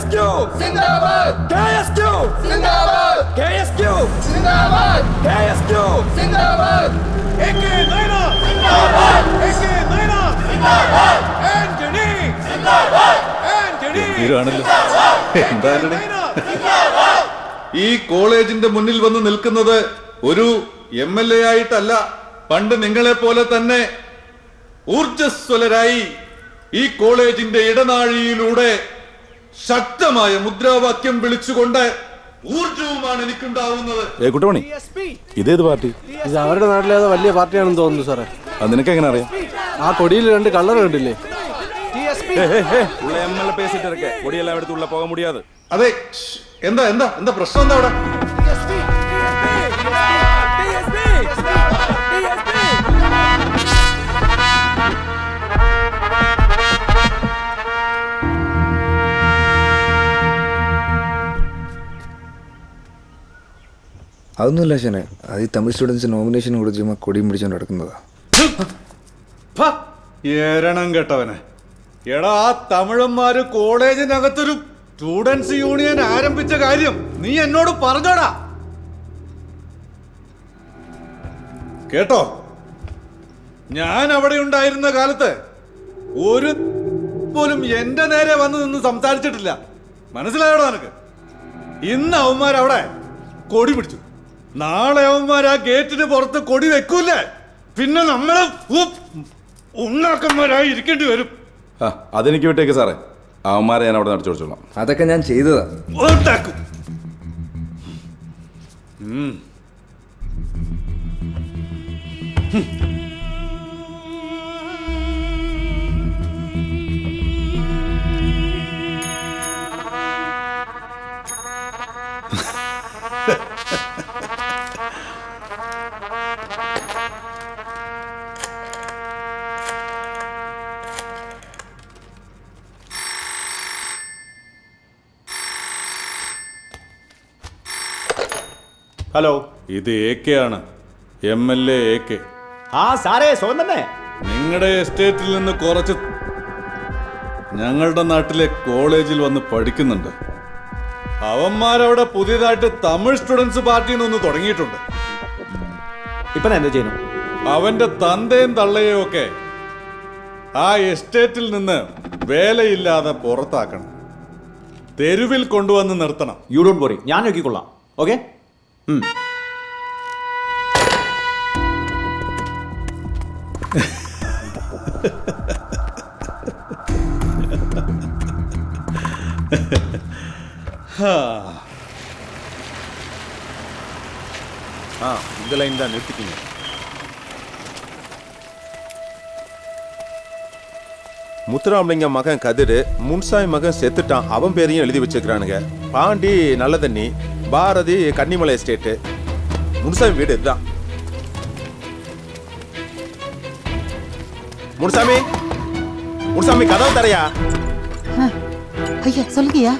KSQ Zindabad KSQ Zindabad KSQ Zindabad KSQ Zindabad AK Naina Zindabad AK Naina Zindabad Anthony Zindabad Anthony എന്തായാലും ഈ കോളേജിന്റെ മുന്നിൽ വന്ന് നിൽക്കുന്നത് ഒരു MLA ആയിട്ടല്ല, പണ്ട് നിങ്ങളെ പോലെ തന്നെ ഊർജ്ജസ്വലരായി ഈ കോളേജിന്റെ ഇടനാഴിയിലൂടെ ശക്തമായ മുദ്രാവാക്യം വിളിച്ചുകൊണ്ട് ഊർജവുമാണ് എനിക്കുണ്ടാവുന്നത്. കുട്ടമണി, ഇതേത് പാർട്ടി? ഇത് അവരുടെ നാട്ടിലേതോ വലിയ പാർട്ടിയാണെന്ന് തോന്നുന്നു സാറേ. അത് നിനക്ക് എങ്ങനെ അറിയാം? ആ കൊടിയിൽ 2 കളർ കണ്ടില്ലേ? കൊടിയെല്ലാം എടുത്തുള്ള പോകാൻ മുടിയാതെ. അതെ, എന്താ എന്താ എന്താ പ്രശ്നം? എന്താ അവിടെ? അതൊന്നുമില്ല ശനെ, അത് ഈ തമിഴ് സ്റ്റുഡൻസ് നോമിനേഷൻ കൊടുത്ത് കൊടിയും പിടിച്ചുകൊണ്ട് നടക്കുന്നതാ. ഏരണം കേട്ടവനെ. എടാ, ആ തമിഴന്മാര് കോളേജിനകത്തൊരു സ്റ്റുഡൻസ് യൂണിയൻ ആരംഭിച്ച കാര്യം നീ എന്നോട് പറഞ്ഞോടാ. കേട്ടോ, ഞാൻ അവിടെ ഉണ്ടായിരുന്ന കാലത്ത് ഒരു പോലും എന്റെ നേരെ വന്ന് നിന്ന് സംസാരിച്ചിട്ടില്ല. മനസ്സിലായോടാ നിനക്ക്? ഇന്ന് അവന്മാരവിടെ കൊടി പിടിച്ചു, നാളെ അവന്മാർ ആ ഗേറ്റിന് പുറത്ത് കൊടി വെക്കൂലേ, പിന്നെ നമ്മള് ഉണ്ണാക്കന്മാരായി ഇരിക്കേണ്ടി വരും. അതെനിക്ക് വിട്ടേക്ക് സാറേ, അവന്മാരെ ഞാൻ അവിടെ നടച്ചു കൊടുത്തോളാം. അതൊക്കെ ഞാൻ ചെയ്തതാ. ഹലോ, ഇത് AK ആണ്, MLA AK. ആ സാറേ, സുഖം തന്നെ. നിങ്ങളുടെ എസ്റ്റേറ്റിൽ നിന്ന് കുറച്ച് ഞങ്ങളുടെ നാട്ടിലെ കോളേജിൽ വന്ന് പഠിക്കുന്നുണ്ട്. അവന്മാരവിടെ പുതിയതായിട്ട് തമിഴ് സ്റ്റുഡൻസ് പാർട്ടിയിൽ നിന്ന് തുടങ്ങിയിട്ടുണ്ട്. ഇപ്പൊ എന്താ ചെയ്യണം? അവന്റെ തന്തയും തള്ളയും ഒക്കെ ആ എസ്റ്റേറ്റിൽ നിന്ന് വേലയില്ലാതെ പുറത്താക്കണം, തെരുവിൽ കൊണ്ടുവന്ന് നിർത്തണം. യു ഡോണ്ട് വറി, ഞാൻ നോക്കിക്കൊള്ളാം. ഓക്കെ. இந்த லைன் தான் நிறுத்திக்கிங்க. முத்துராமலிங்கம் மகன் கதிர், முன்சாமி மகன் செத்துட்டான், அவன் பேரையும் எழுதி வச்சுக்கிறானுங்க. பாண்டி நல்ல தண்ணி, பாரதி கன்னிமலை எஸ்டேட்டு, முன்சாமி வீடு இதுதான். முன்சாமி, முன்சாமி கதவு தரையா? ஐயா சொல்லுங்கய்யா.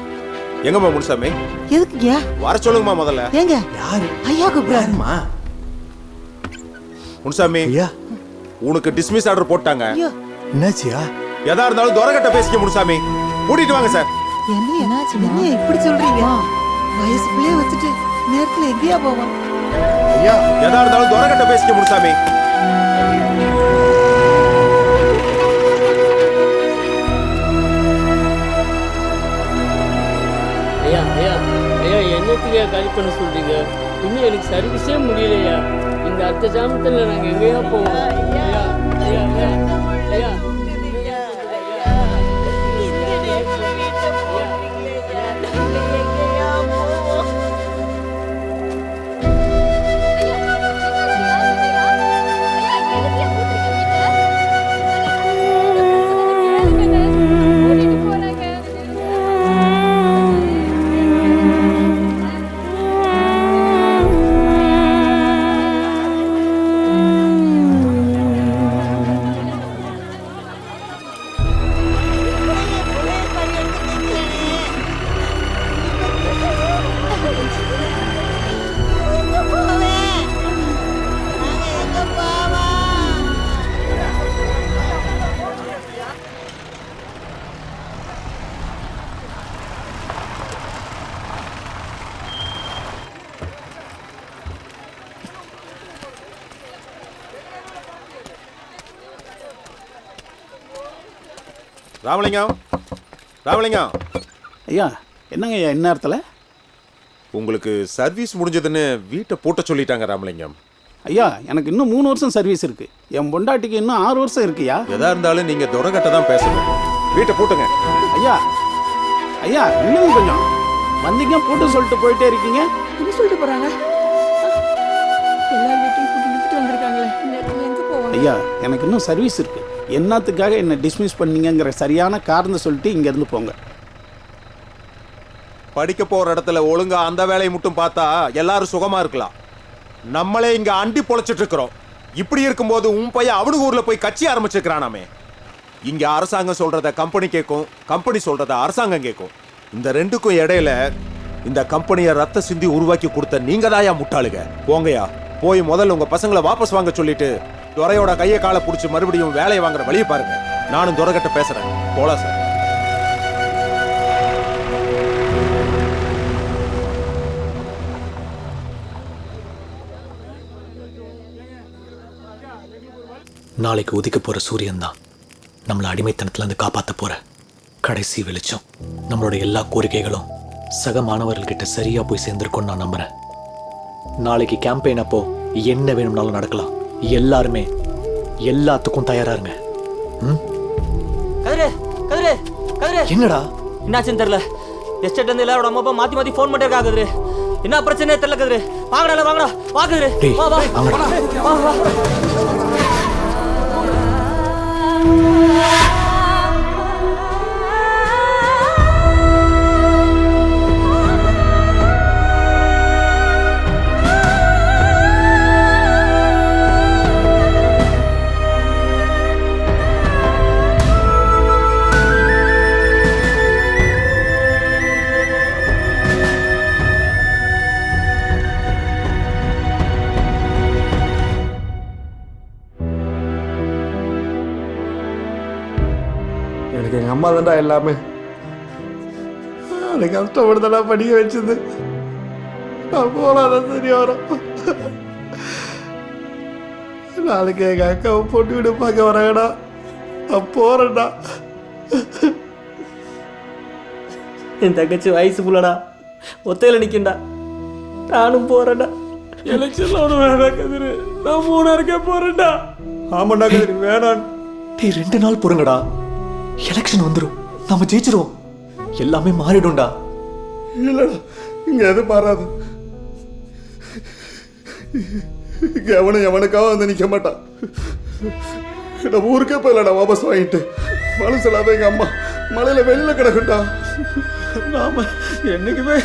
எங்கம்மா முன்சாமி? எதுக்குய்யா? வர சொல்லுங்கம்மா முதல்ல. ஏங்க யாரு? ஐயா கூப்பிடுறாருமா. முன்சாமி, உனக்கு டிஸ்மிஸ் ஆர்டர் போட்டாங்க. என்னாச்சியா? எதா இருந்தாலும் துரகட்ட பேசிக்க முன்சாமி. கூட்டிட்டு வாங்க சார். என்னாச்சு? என்ன இப்படி சொல்றீங்க? வயசு பிள்ளைய வச்சுட்டு நேரத்துல எங்கேயா போவோம்? ஐயா, எதா இருந்தாலும் துரகட்ட பேசிக்க முன்சாமி. ஐயா ஐயா ஐயா, என்னத்துக்கு காலி பண்ண சொல்றீங்க? இன்னும் எனக்கு சர்வீஸே முடியலையா. இந்த அடுத்த ஜாமத்தில் நாங்கள் எங்கேயா போவோம்? ஐயா ஐயா ஐயா ஐயா ராமலிங்கம் ராமலிங்கம் ஐயா என்னங்க ஐயா இந்நேரத்தில்? உங்களுக்கு சர்வீஸ் முடிஞ்சதுன்னு வீட்டை பூட்ட சொல்லிட்டாங்க ராமலிங்கம். ஐயா எனக்கு இன்னும் 3 வருஷம் சர்வீஸ் இருக்கு. என் பொண்டாட்டிக்கு இன்னும் 6 வருஷம் இருக்குயா. எதா இருந்தாலும் நீங்க தொடக்கட்ட தான் பேசணும். வீட்டை பூட்டுங்க. ஐயா ஐயா இன்னும் கொஞ்சம் வந்தீங்க பூட்டு சொல்லிட்டு போயிட்டே இருக்கீங்க. என்ன சொல்லிட்டு போறாங்க? எல்லா வீட்டையும் கூட்டி நிறுத்திட்டு வந்திருக்காங்களே, நேரத்துல எங்க போவாங்க? ஐயா எனக்கு இன்னும் சர்வீஸ் இருக்கு. என்னத்துக்காக என்ன டிஸ்மிஸ் பண்ணீங்கங்கிற சரியான காரணம் சொல்லிட்டு இங்கேருந்து போங்க. படிக்க போற இடத்துல ஒழுங்கா அந்த வேலையை மட்டும் பார்த்தா எல்லாரும் சுகமா இருக்கலாம். நம்மளே இங்க அண்டி பொழைச்சிட்டு இருக்கிறோம். இப்படி இருக்கும்போது உன் பையன் அவனுக்கு ஊர்ல போய் கட்சி ஆரம்பிச்சிருக்கிறானாமே. இங்க அரசாங்கம் சொல்றத கம்பெனி கேட்கும், கம்பெனி சொல்றத அரசாங்கம் கேட்கும். இந்த ரெண்டுக்கும் இடையில இந்த கம்பெனியை ரத்த சிந்தி உருவாக்கி கொடுத்த நீங்க தாயா முட்டாளுங்க. போங்கயா, போய் முதல்ல உங்க பசங்களை வாபஸ் வாங்க சொல்லிட்டு துரையோட கையை காலை பிடிச்சி மறுபடியும் வேலையை வாங்குற வழியை பாருங்க. நானும் துரைகிட்ட பேசுறேன். போலாம் சார். நாளைக்கு உதிக்க போற சூரியன் தான் நம்மளை அடிமைத்தனத்துல இருந்து காப்பாத்த போற கடைசி வெளிச்சம். நம்மளோட எல்லா கோரிக்கைகளும் சக மாணவர்கள்கிட்ட சரியா போய் சேர்ந்திருக்கும் நான் நம்புறேன். நாளைக்கு கேம்பெயின் அப்போ என்ன வேணும்னாலும் நடக்கலாம். எல்லாருமே எல்லாத்துக்கும் தயாரா இருங்க. கதிரே கதிரே கதிரே என்னடா என்னாச்சுன்னு தெரியல. எஸ்டேட் இருந்து எல்லாரோட அம்மா அப்பா மாத்தி மாத்தி ஃபோன் பண்ணிருக்காங்க கதிரே. என்ன பிரச்சனையே தெரியல கதிரே. வாங்கடா வாங்கடா வா கதிரே. டேய், வா வா வாங்கடா. வா வா. எனக்கு எங்கள் அம்மா தான்டா எல்லாமே. எனக்கு கஷ்டப்படுத்தடா படிக்க வச்சது. நான் போனாதான் சரி வரும். நாளைக்கு எங்கள் அக்காவை போட்டு விட பார்க்க வராங்கடா. நான் போகிறேன்டா. என் தங்கச்சி வயசு புள்ளடா, ஒத்தையில நிக்கண்டா. நானும் போறேன்டா. எலெக்ஷன்ல ஒன்று வேணாம் கதிரு. நான் 3 போறேன்டா. ஆமாண்டா கதிரி, வேணான். டேய் 2 நாள் பொறுங்கடா. எலெக்ஷன் வந்துடும், நம்ம ஜெயிச்சிருவோம், எல்லாமே மாறிடும்டா. இல்லைடா, இங்கே எதுவும் மாறாது. இங்கே எவனுக்காக வந்து நிற்க மாட்டான். நான் ஊருக்கே போயிடலடா வாபஸ் வாங்கிட்டு. மனசு இல்லாத எங்கள் அம்மா மலையில் வெளியில் கிடக்குண்டா. நாம என்னைக்குமே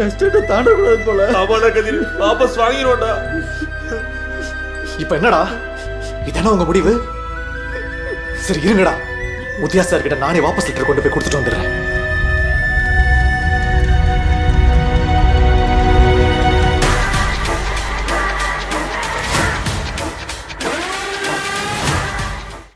எஸ்டேட்டை தாண்டக்கூடாது போல. ஆமாடா கதிரி, வாபஸ் வாங்கிடுவோம்டா. இப்ப என்னடா, இதான உங்க முடிவு? சரி இருங்கடா, முத்தியா சார் கிட்ட நானே வாபஸ் லெட்டர் கொண்டு போய் கொடுத்துட்டு வந்துடுறேன்.